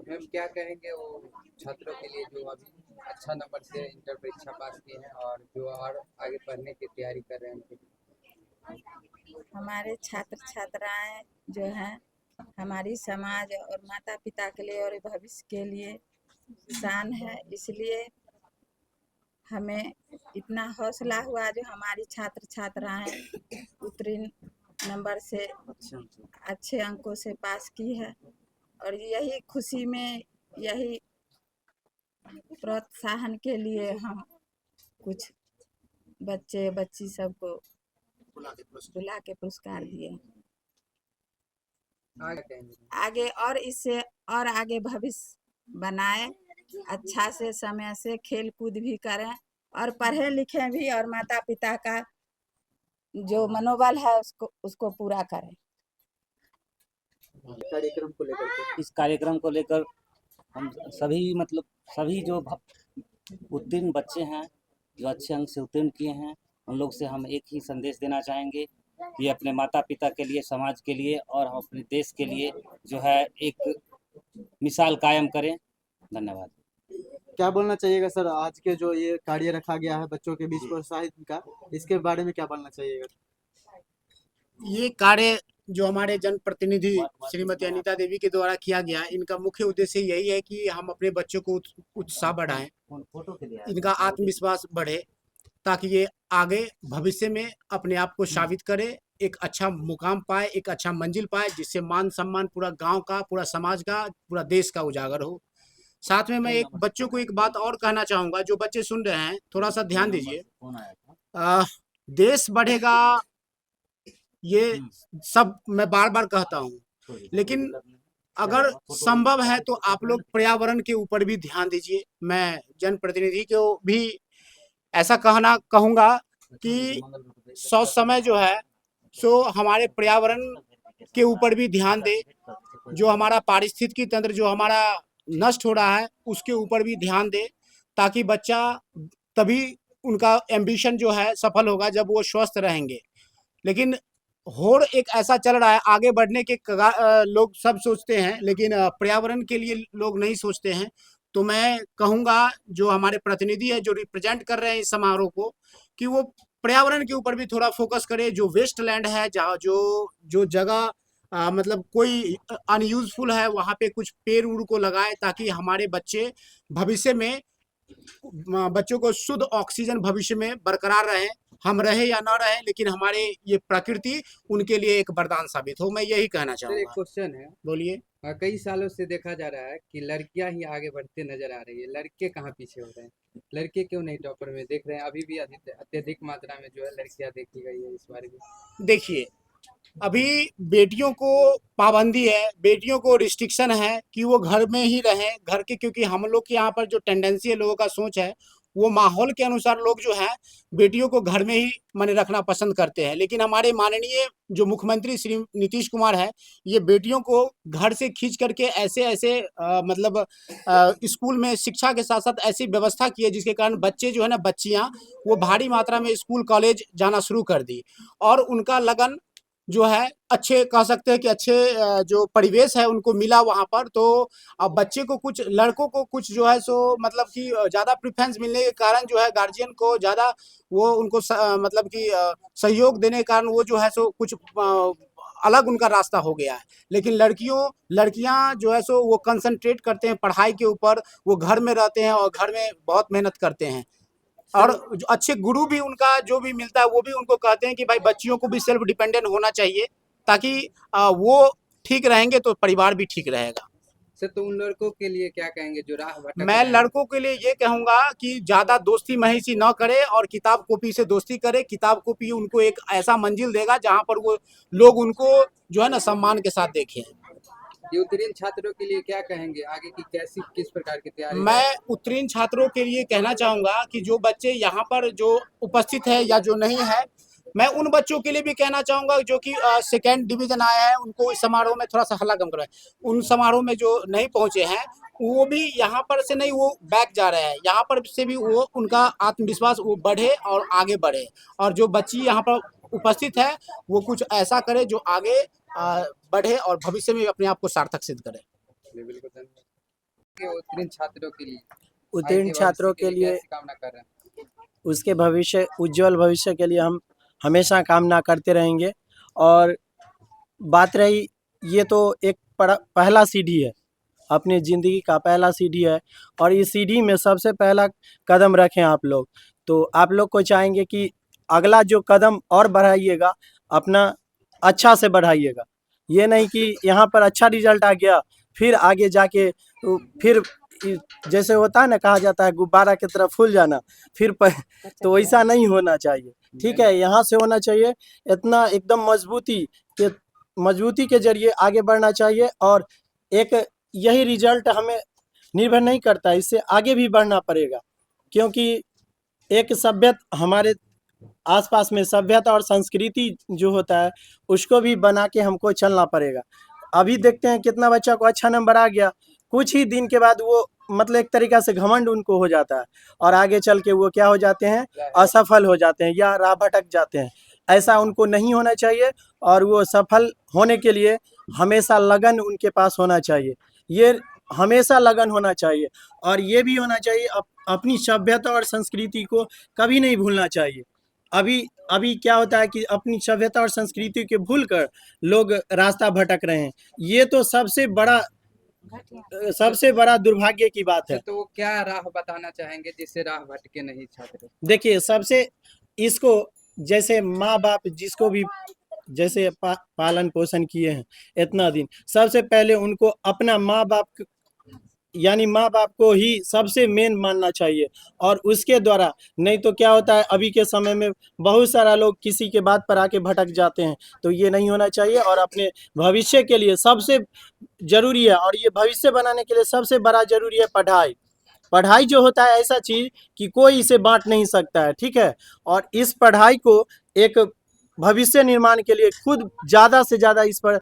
Ma'am क्या कहेंगे वो छात्रों के लिए जो अभी अच्छा नंबर से इंटर परीक्षा पास किए हैं और जो और आगे पढ़ने की तैयारी कर रहे हैं उनके लिए? हमारे छात्र छात्राएं जो हैं हमारी समाज और माता पिता के लिए और भविष्य के लिए शान है, इसलिए हमें इतना हौसला हुआ जो हमारी छात्र छात्राएं उत्तीर्ण नंबर से अच्छे अंकों से पास की है। और यही खुशी में, यही प्रोत्साहन के लिए हम कुछ बच्चे बच्ची सबको बुला के पुरस्कार दिए। आगे कहेंगे। आगे और इससे और आगे भविष्य बनाए, अच्छा से समय से खेल कूद भी करें और पढ़े लिखे भी, और माता पिता का जो मनोबल है उसको पूरा करें। कार्यक्रम को लेकर इस कार्यक्रम को लेकर हम सभी मतलब सभी जो उत्तीर्ण बच्चे हैं, जो अच्छे अंक से उत्तीर्ण किए हैं, उन लोग से हम एक ही संदेश देना चाहेंगे कि अपने माता पिता के लिए, समाज के लिए और हम अपने देश के लिए जो है एक मिसाल कायम करें। धन्यवाद। क्या बोलना चाहिएगा सर, आज के जो ये कार्य रखा गया है बच्चों के बीच प्रोत्साहित का, इसके बारे में क्या बोलना चाहिएगा? ये कार्य जो हमारे जनप्रतिनिधि श्रीमती अनीता देवी के द्वारा किया गया, इनका मुख्य उद्देश्य यही है कि हम अपने बच्चों को उत्साह बढ़ाएं, इनका आत्मविश्वास बढ़े, ताकि ये आगे भविष्य में अपने आप को साबित करे, एक अच्छा मुकाम पाए, एक अच्छा मंजिल पाए, जिससे मान सम्मान पूरा गांव का, पूरा समाज का, पूरा देश का उजागर हो। साथ में मैं एक बच्चों को एक बात और कहना चाहूँगा, जो बच्चे सुन रहे हैं थोड़ा सा ध्यान दीजिए। देश बढ़ेगा, ये सब मैं बार बार कहता हूँ, लेकिन अगर संभव है तो आप लोग पर्यावरण के ऊपर भी ध्यान दीजिए। मैं जनप्रतिनिधि को भी ऐसा कहूँगा कि समय जो है सो हमारे पर्यावरण के ऊपर भी ध्यान दे, जो हमारा पारिस्थितिकी तंत्र जो हमारा नष्ट हो रहा है उसके ऊपर भी ध्यान दे, ताकि बच्चा तभी उनका एम्बिशन जो है सफल होगा जब वो स्वस्थ रहेंगे। लेकिन होड़ एक ऐसा चल रहा है, आगे बढ़ने के लोग सब सोचते हैं, लेकिन पर्यावरण के लिए लोग नहीं सोचते हैं। तो मैं कहूँगा जो हमारे प्रतिनिधि है, जो रिप्रेजेंट कर रहे हैं इस समारोह को, कि वो पर्यावरण के ऊपर भी थोड़ा फोकस करे। जो वेस्ट लैंड है, जहाँ जो जो जगह मतलब कोई अनयूजफुल है, वहाँ पे कुछ पेड़ उड़ को लगाए, ताकि हमारे बच्चे भविष्य में बच्चों को शुद्ध ऑक्सीजन भविष्य में बरकरार रहे, हम रहे या ना रहे, लेकिन हमारे ये प्रकृति उनके लिए एक वरदान साबित हो। मैं यही कहना सर एक चाहूँगा। क्वेश्चन है। बोलिए। कई सालों से देखा जा रहा है कि लड़कियां ही आगे बढ़ते नजर आ रही है, लड़के कहाँ पीछे हो रहे हैं? लड़के क्यों नहीं टॉपर में देख रहे हैं? अभी भी अत्यधिक मात्रा में जो है लड़कियां देखी गई है इस बारे में। देखिए, अभी बेटियों को पाबंदी है, बेटियों को रिस्ट्रिक्शन है कि वो घर में ही रहें, घर के, क्योंकि हम लोग के यहाँ पर जो टेंडेंसी है, लोगों का सोच है, वो माहौल के अनुसार लोग जो है बेटियों को घर में ही माने रखना पसंद करते हैं। लेकिन हमारे माननीय जो मुख्यमंत्री श्री नीतीश कुमार है, ये बेटियों को घर से खींच करके ऐसे ऐसे मतलब स्कूल में शिक्षा के साथ साथ ऐसी व्यवस्था की है, जिसके कारण बच्चे जो है ना, बच्चियाँ, वो भारी मात्रा में स्कूल कॉलेज जाना शुरू कर दी, और उनका लगन जो है अच्छे कह सकते हैं कि अच्छे जो परिवेश है उनको मिला वहाँ पर। तो अब बच्चे को, कुछ लड़कों को कुछ जो है सो मतलब कि ज़्यादा प्रेफरेंस मिलने के कारण जो है गार्जियन को ज़्यादा वो उनको मतलब कि सहयोग देने के कारण वो जो है सो कुछ अलग उनका रास्ता हो गया है। लेकिन लड़कियां जो है सो वो कंसंट्रेट करते हैं पढ़ाई के ऊपर, वो घर में रहते हैं और घर में बहुत मेहनत करते हैं, और जो अच्छे गुरु भी उनका जो भी मिलता है, वो भी उनको कहते हैं कि भाई बच्चियों को भी सेल्फ डिपेंडेंट होना चाहिए, ताकि वो ठीक रहेंगे तो परिवार भी ठीक रहेगा। सर तो उन लड़कों के लिए क्या कहेंगे जो राह भटक मैं रहे हैं? लड़कों के लिए ये कहूँगा कि ज़्यादा दोस्ती महिषी न करे और किताब कॉपी से दोस्ती करे। किताब कॉपी उनको एक ऐसा मंजिल देगा जहाँ पर वो लोग उनको जो है ना सम्मान के साथ देखें। ये उत्तीर्ण छात्रों के लिए क्या कहेंगे, आगे की कैसी किस प्रकार की तैयारी है? मैं उत्तीर्ण छात्रों के लिए कहना चाहूँगा कि जो बच्चे यहाँ पर जो उपस्थित है या जो नहीं है, मैं उन बच्चों के लिए भी कहना चाहूँगा जो कि सेकेंड डिवीजन आए हैं, उनको इस समारोह में थोड़ा सा हल्ला कम करें। उन समारोह में जो नहीं पहुँचे हैं, वो भी यहाँ पर से नहीं, वो बैक जा रहे हैं, यहाँ पर से भी वो उनका आत्मविश्वास वो बढ़े और आगे बढ़े। और जो बच्ची यहाँ पर उपस्थित है, वो कुछ ऐसा करे जो आगे बढ़े और भविष्य में अपने आप को सार्थक सिद्ध करे। बिल्कुल धन्यवाद। के उत्तीर्ण छात्रों के लिए उत्तीर्ण आगे छात्रों भविष्य के लिए कैसी कामना कर रहे हैं? उसके भविष्य उज्जवल भविष्य के लिए हम हमेशा कामना करते रहेंगे। और बात रही, ये तो एक पहला सीढ़ी है, अपनी ज़िंदगी का पहला सीढ़ी है, और इस सीढ़ी में सबसे पहला कदम रखें आप लोग। तो आप लोग को चाहेंगे कि अगला जो कदम और बढ़ाइएगा, अपना अच्छा से बढ़ाइएगा। ये नहीं कि यहाँ पर अच्छा रिजल्ट आ गया, फिर आगे जाके फिर जैसे होता है ना, कहा जाता है गुब्बारा की तरह फूल जाना, फिर तो वैसा नहीं होना चाहिए। ठीक है, यहाँ से होना चाहिए इतना एकदम मजबूती के जरिए आगे बढ़ना चाहिए। और एक यही रिजल्ट हमें निर्भर नहीं करता, इससे आगे भी बढ़ना पड़ेगा, क्योंकि एक हमारे आसपास में सभ्यता और संस्कृति जो होता है उसको भी बना के हमको चलना पड़ेगा। अभी देखते हैं कितना बच्चा को अच्छा नंबर आ गया, कुछ ही दिन के बाद वो मतलब एक तरीका से घमंड उनको हो जाता है, और आगे चल के वो क्या हो जाते हैं, असफल हो जाते हैं या राह भटक जाते हैं। ऐसा उनको नहीं होना चाहिए, और वो सफल होने के लिए हमेशा लगन उनके पास होना चाहिए। ये हमेशा लगन होना चाहिए, और ये भी होना चाहिए अपनी सभ्यता और संस्कृति को कभी नहीं भूलना चाहिए। अभी क्या होता है कि अपनी सभ्यता और संस्कृति के भूल कर लोग रास्ता भटक रहे हैं। ये तो सबसे बड़ा दुर्भाग्य की बात है। तो वो क्या राह बताना चाहेंगे जिससे राह भटके नहीं छात्र? देखिए, सबसे इसको जैसे माँ बाप जिसको भी जैसे पालन पोषण किए हैं इतना दिन, सबसे पहले उनको अपना माँ बाप यानी माँ बाप को ही सबसे मेन मानना चाहिए, और उसके द्वारा। नहीं तो क्या होता है, अभी के समय में बहुत सारा लोग किसी के बात पर आके भटक जाते हैं। तो ये नहीं होना चाहिए, और अपने भविष्य के लिए सबसे जरूरी है, और ये भविष्य बनाने के लिए सबसे बड़ा जरूरी है पढ़ाई। पढ़ाई जो होता है ऐसा चीज कि कोई इसे बांट नहीं सकता है। ठीक है, और इस पढ़ाई को एक भविष्य निर्माण के लिए खुद ज़्यादा से ज़्यादा इस पर